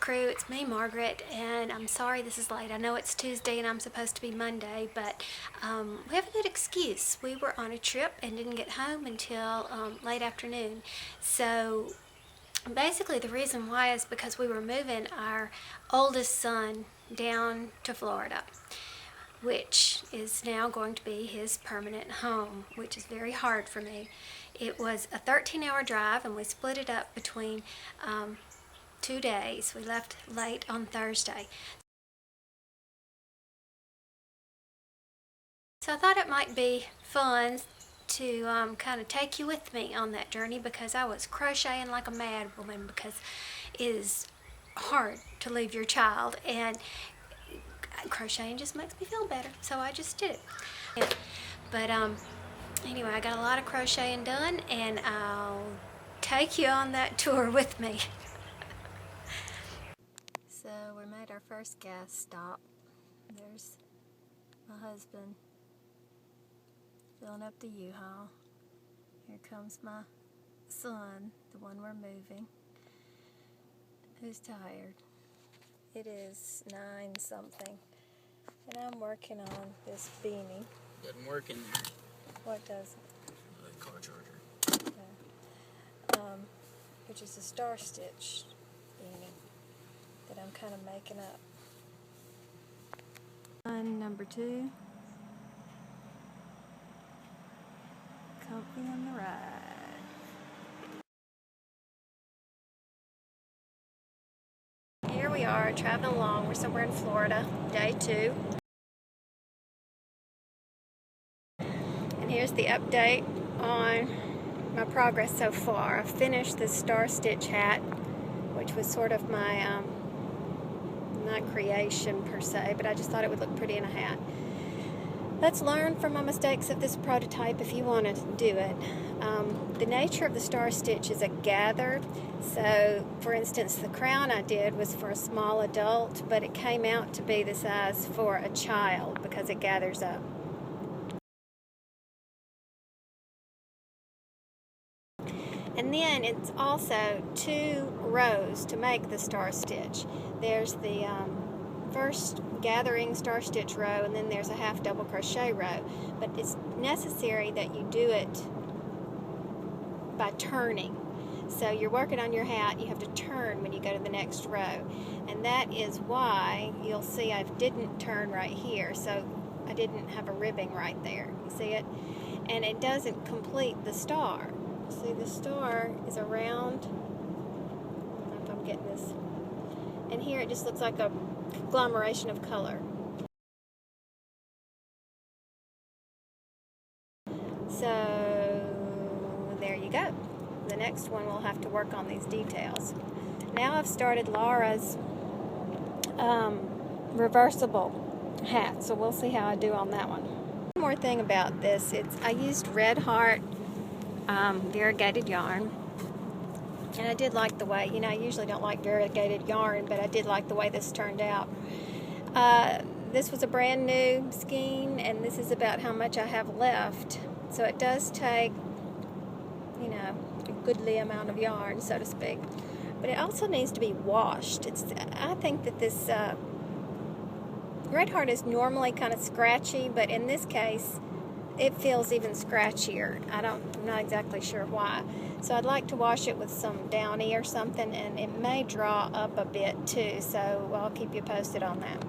crew. It's me, Margaret, and I'm sorry this is late. I know it's Tuesday and I'm supposed to be Monday, but we have a good excuse. We were on a trip and didn't get home until late afternoon. So basically the reason why is because we were moving our oldest son down to Florida, which is now going to be his permanent home, which is very hard for me. It was a 13-hour drive, and we split it up between 2 days. We left late on Thursday. So I thought it might be fun to kind of take you with me on that journey, because I was crocheting like a mad woman, because it is hard to leave your child, and crocheting just makes me feel better, so I just did it. But anyway, I got a lot of crocheting done, and I'll take you on that tour with me. So we made our first gas stop. There's my husband filling up the U-Haul. Here comes my son, the one we're moving, who's tired. It is 9 something, and I'm working on this beanie. Doesn't work in there. What does it? The car charger. Okay. Which is a star stitch beanie that I'm kind of making up. Number 2. Comfy on the ride. Here we are traveling along. We're somewhere in Florida, day 2. And here's the update on my progress so far. I've finished this star stitch hat, which was sort of my not creation per se, but I just thought it would look pretty in a hat. Let's learn from my mistakes of this prototype if you want to do it. The nature of the star stitch is a gather. So, for instance, the crown I did was for a small adult, but it came out to be the size for a child because it gathers up. And then it's also 2 rows to make the star stitch. There's the first gathering star stitch row, and then there's a half double crochet row. But it's necessary that you do it by turning. So you're working on your hat, you have to turn when you go to the next row. And that is why you'll see I didn't turn right here, so I didn't have a ribbing right there. You see it? And it doesn't complete the star. See, the star is around, I don't know if I'm getting this, and here it just looks like a conglomeration of color. So there you go. The next one we'll have to work on these details. Now I've started Laura's reversible hat, so we'll see how I do on that one. One more thing about this, I used Red Heart variegated yarn, and I did like the way, I usually don't like variegated yarn, but I did like the way this turned out. This was a brand new skein, and this is about how much I have left, so it does take a goodly amount of yarn, so to speak, but it also needs to be washed. I think that this Red Heart is normally kind of scratchy, but in this case it feels even scratchier. I'm not exactly sure why. So I'd like to wash it with some Downy or something, and it may draw up a bit too, so I'll keep you posted on that.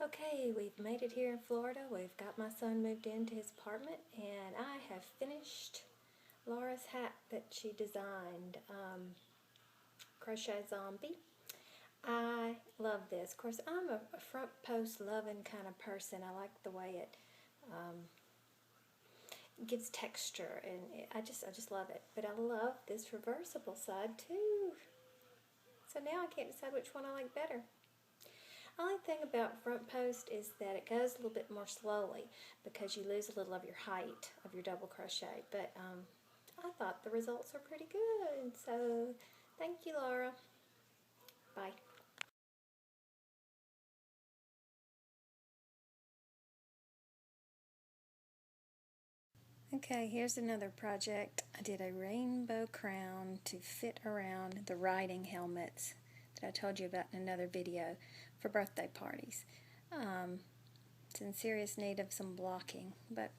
Okay, we've made it here in Florida. We've got my son moved into his apartment, and I have finished Laura's hat that she designed, Crochet Zombie. I love this. Of course, I'm a front post loving kind of person. I like the way it gives texture, and I just love it. But I love this reversible side too. So now I can't decide which one I like better. Only thing about front post is that it goes a little bit more slowly because you lose a little of your height of your double crochet. But I thought the results are pretty good. So thank you, Laura. Bye. Okay, here's another project. I did a rainbow crown to fit around the riding helmets that I told you about in another video for birthday parties. It's in serious need of some blocking, but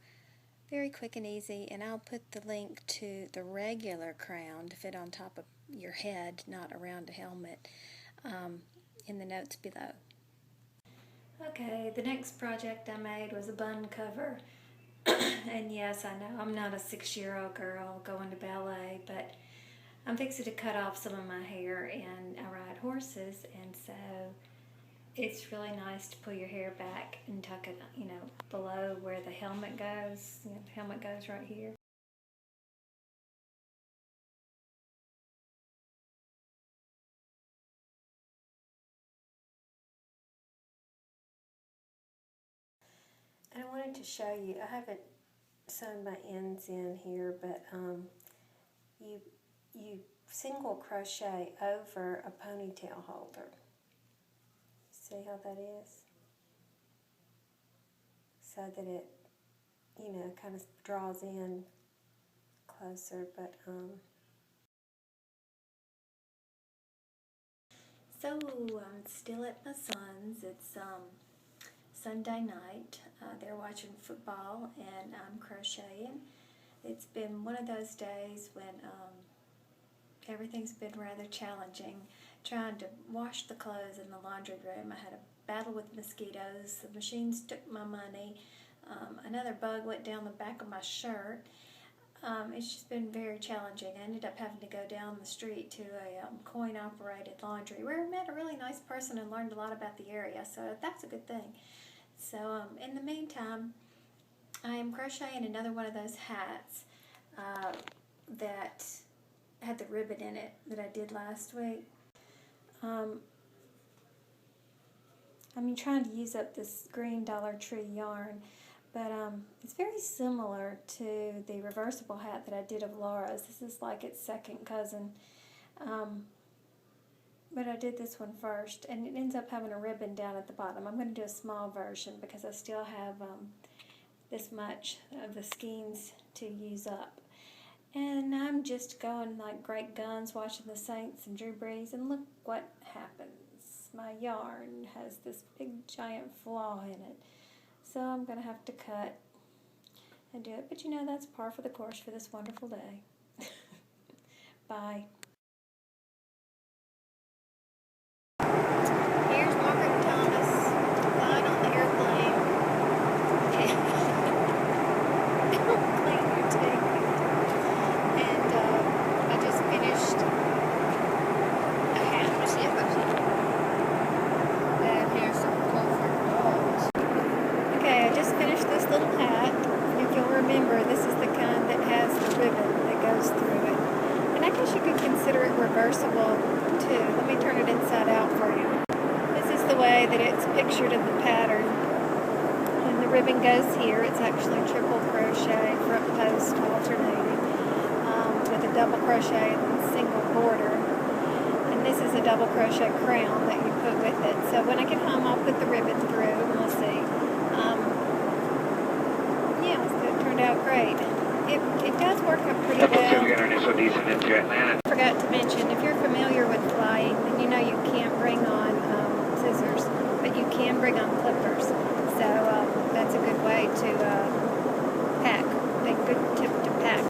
very quick and easy, and I'll put the link to the regular crown to fit on top of your head, not around a helmet, in the notes below. Okay, the next project I made was a bun cover. And yes, I know I'm not a 6-year-old girl going to ballet, but I'm fixing to cut off some of my hair, and I ride horses, and so it's really nice to pull your hair back and tuck it, below where the helmet goes. The helmet goes right here. And I wanted to show you, I haven't sewn my ends in here, but you single crochet over a ponytail holder. See how that is? So that it, kind of draws in closer, but so I'm still at my son's. It's Sunday night. They're watching football, and I'm crocheting. It's been one of those days when everything's been rather challenging. Trying to wash the clothes in the laundry room. I had a battle with mosquitoes. The machines took my money. Another bug went down the back of my shirt. It's just been very challenging. I ended up having to go down the street to a coin-operated laundry where I met a really nice person and learned a lot about the area, so that's a good thing. So in the meantime, I am crocheting another one of those hats that had the ribbon in it that I did last week. I'm trying to use up this green Dollar Tree yarn, but it's very similar to the reversible hat that I did of Laura's. This is like its second cousin, but I did this one first, and it ends up having a ribbon down at the bottom. I'm going to do a small version because I still have this much of the skeins to use up. And I'm just going like great guns watching the Saints and Drew Brees, and look what happens. My yarn has this big giant flaw in it. So I'm going to have to cut and do it. But that's par for the course for this wonderful day. Bye. Here's Margaret Thomas flying on the airplane. Clean your teeth. And I just finished a hat. And here's some comfort balls. Okay, I just finished this little hat. If you'll remember, this is the kind that has the ribbon that goes through it. And I guess you could consider it reversible too. Let me turn it inside out for you. This is the way that it's pictured in the pattern. And the ribbon goes here. It's actually triple crochet, front post alternating, with a double crochet and single border. And this is a double crochet crown that you put with it. So when I get home, I'll put the ribbon through and we'll see. Yeah, so it turned out great. It does work up pretty well. I forgot to mention, if you're familiar with flying, then you know you can't bring on scissors, but you can bring on clippers. So that's a good way to pack. A good tip to pack